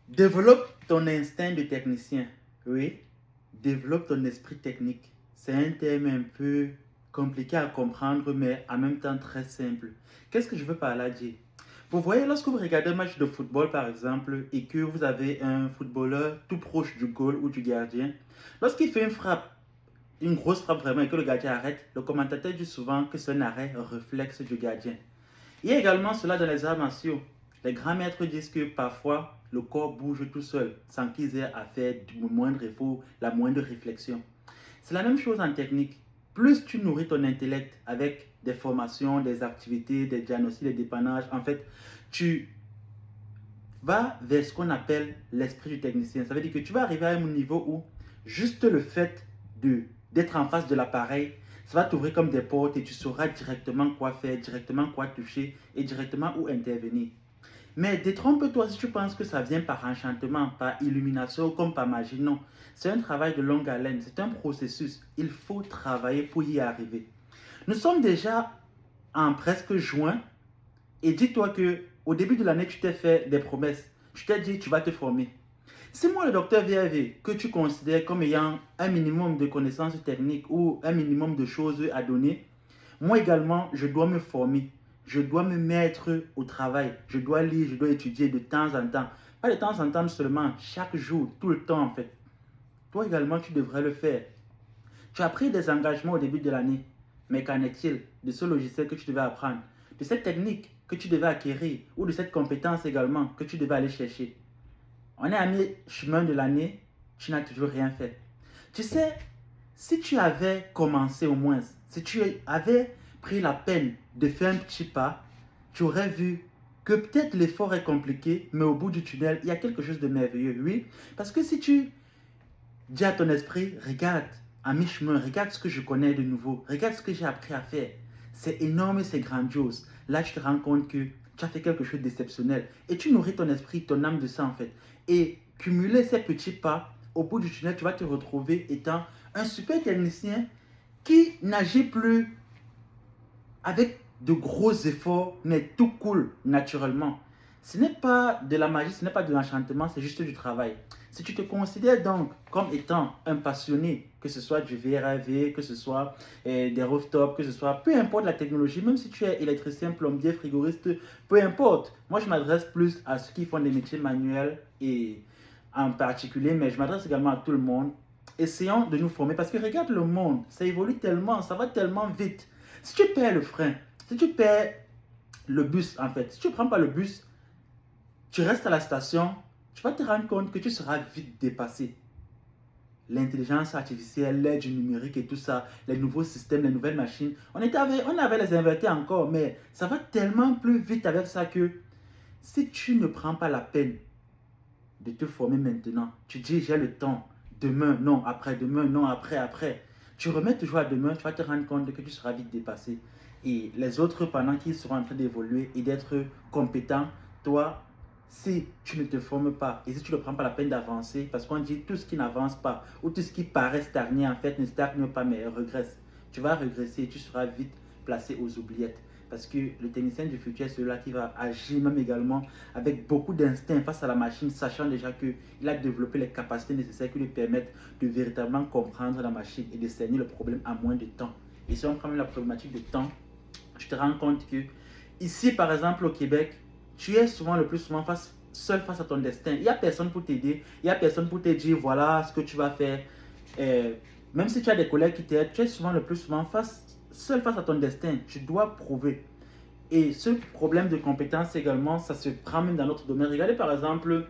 Développe ton instinct de technicien. Oui, développe ton esprit technique. C'est un thème un peu compliqué à comprendre, mais en même temps très simple. Qu'est-ce que je veux par là dire? Vous voyez, lorsque vous regardez un match de football, par exemple, et que vous avez un footballeur tout proche du goal ou du gardien, lorsqu'il fait une frappe, une grosse frappe vraiment, et que le gardien arrête, le commentateur dit souvent que c'est un arrêt réflexe du gardien. Il y a également cela dans les arts martiaux. Les grands maîtres disent que parfois le corps bouge tout seul sans qu'ils aient à faire du moindre effort, la moindre réflexion. C'est la même chose en technique. Plus tu nourris ton intellect avec des formations, des activités, des diagnostics, des dépannages, en fait, tu vas vers ce qu'on appelle l'esprit du technicien. Ça veut dire que tu vas arriver à un niveau où juste le fait d'être en face de l'appareil, ça va t'ouvrir comme des portes et tu sauras directement quoi faire, directement quoi toucher et directement où intervenir. Mais détrompe-toi si tu penses que ça vient par enchantement, par illumination, comme par magie. Non, c'est un travail de longue haleine, c'est un processus. Il faut travailler pour y arriver. Nous sommes déjà en presque juin et dis-toi que au début de l'année, tu t'es fait des promesses. Tu t'es dit, tu vas te former. Si moi, le docteur VAV, que tu considères comme ayant un minimum de connaissances techniques ou un minimum de choses à donner, moi également, je dois me former. Je dois me mettre au travail. Je dois lire, je dois étudier de temps en temps. Pas de temps en temps seulement, chaque jour, tout le temps en fait. Toi également, tu devrais le faire. Tu as pris des engagements au début de l'année. Mais qu'en est-il de ce logiciel que tu devais apprendre, de cette technique que tu devais acquérir ou de cette compétence également que tu devais aller chercher? On est à mi-chemin de l'année, tu n'as toujours rien fait. Tu sais, si tu avais commencé au moins, si tu avais pris la peine de faire un petit pas, tu aurais vu que peut-être l'effort est compliqué, mais au bout du tunnel, il y a quelque chose de merveilleux. Oui, parce que si tu dis à ton esprit, regarde, à mi-chemin, regarde ce que je connais de nouveau, regarde ce que j'ai appris à faire. C'est énorme et c'est grandiose. Là, tu te rends compte que tu as fait quelque chose d'exceptionnel. Et tu nourris ton esprit, ton âme de ça en fait. Et cumuler ces petits pas, au bout du tunnel, tu vas te retrouver étant un super technicien qui n'agit plus avec de gros efforts, mais tout coule naturellement. Ce n'est pas de la magie, ce n'est pas de l'enchantement, c'est juste du travail. Si tu te considères donc comme étant un passionné, que ce soit du VRAV, que ce soit des rooftops, que ce soit peu importe la technologie, même si tu es électricien, plombier, frigoriste, peu importe. Moi, je m'adresse plus à ceux qui font des métiers manuels et en particulier, mais je m'adresse également à tout le monde. Essayons de nous former parce que regarde le monde, ça évolue tellement, ça va tellement vite. Si tu perds le frein, si tu perds le bus en fait, si tu ne prends pas le bus, tu restes à la station, tu vas te rendre compte que tu seras vite dépassé. L'intelligence artificielle, l'aide du numérique et tout ça, les nouveaux systèmes, les nouvelles machines, on avait les inventés encore, mais ça va tellement plus vite avec ça que si tu ne prends pas la peine de te former maintenant, tu dis j'ai le temps, demain, non, après-demain, non, après. Tu remets toujours à demain, tu vas te rendre compte que tu seras vite dépassé. Et les autres, pendant qu'ils seront en train d'évoluer et d'être compétents, toi, si tu ne te formes pas et si tu ne prends pas la peine d'avancer, parce qu'on dit tout ce qui n'avance pas ou tout ce qui paraît stagner, en fait, ne stagne pas, mais regresse. Tu vas regresser et tu seras vite placé aux oubliettes. Parce que le technicien du futur est celui-là qui va agir même également avec beaucoup d'instinct face à la machine, sachant déjà qu'il a développé les capacités nécessaires qui lui permettent de véritablement comprendre la machine et de cerner le problème en moins de temps. Et si on prend la problématique de temps, tu te rends compte que ici, par exemple, au Québec, tu es souvent le plus souvent seul face à ton destin. Il n'y a personne pour t'aider, il n'y a personne pour te dire voilà ce que tu vas faire. Euh, Même si tu as des collègues qui t'aident, tu es souvent le plus souvent seul face à ton destin. Tu dois prouver. Et ce problème de compétence également, ça se prend même dans notre domaine. Regardez par exemple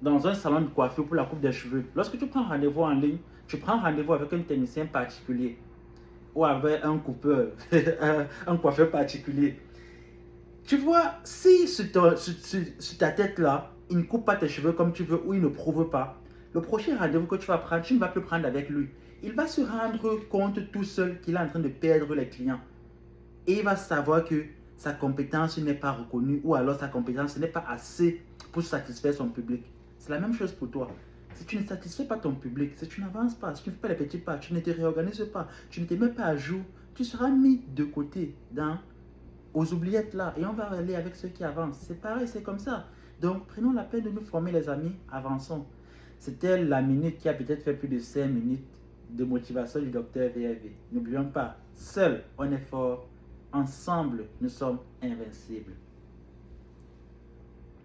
dans un salon de coiffure pour la coupe des cheveux. Lorsque tu prends rendez-vous en ligne, tu prends rendez-vous avec un technicien particulier ou avec un coupeur, un coiffeur particulier. Tu vois, si sur ta tête là, il ne coupe pas tes cheveux comme tu veux ou il ne prouve pas, le prochain rendez-vous que tu vas prendre, tu ne vas plus prendre avec lui. Il va se rendre compte tout seul qu'il est en train de perdre les clients. Et il va savoir que sa compétence n'est pas reconnue ou alors sa compétence n'est pas assez pour satisfaire son public. C'est la même chose pour toi. Si tu ne satisfais pas ton public, si tu n'avances pas, si tu ne fais pas les petits pas, tu ne te réorganises pas, tu ne te mets pas à jour, tu seras mis de côté aux oubliettes là et on va aller avec ceux qui avancent. C'est pareil, c'est comme ça. Donc, prenons la peine de nous former, les amis, avançons. C'était la minute qui a peut-être fait plus de 5 minutes de motivation du docteur VRV. N'oublions pas, seul on est fort, ensemble nous sommes invincibles.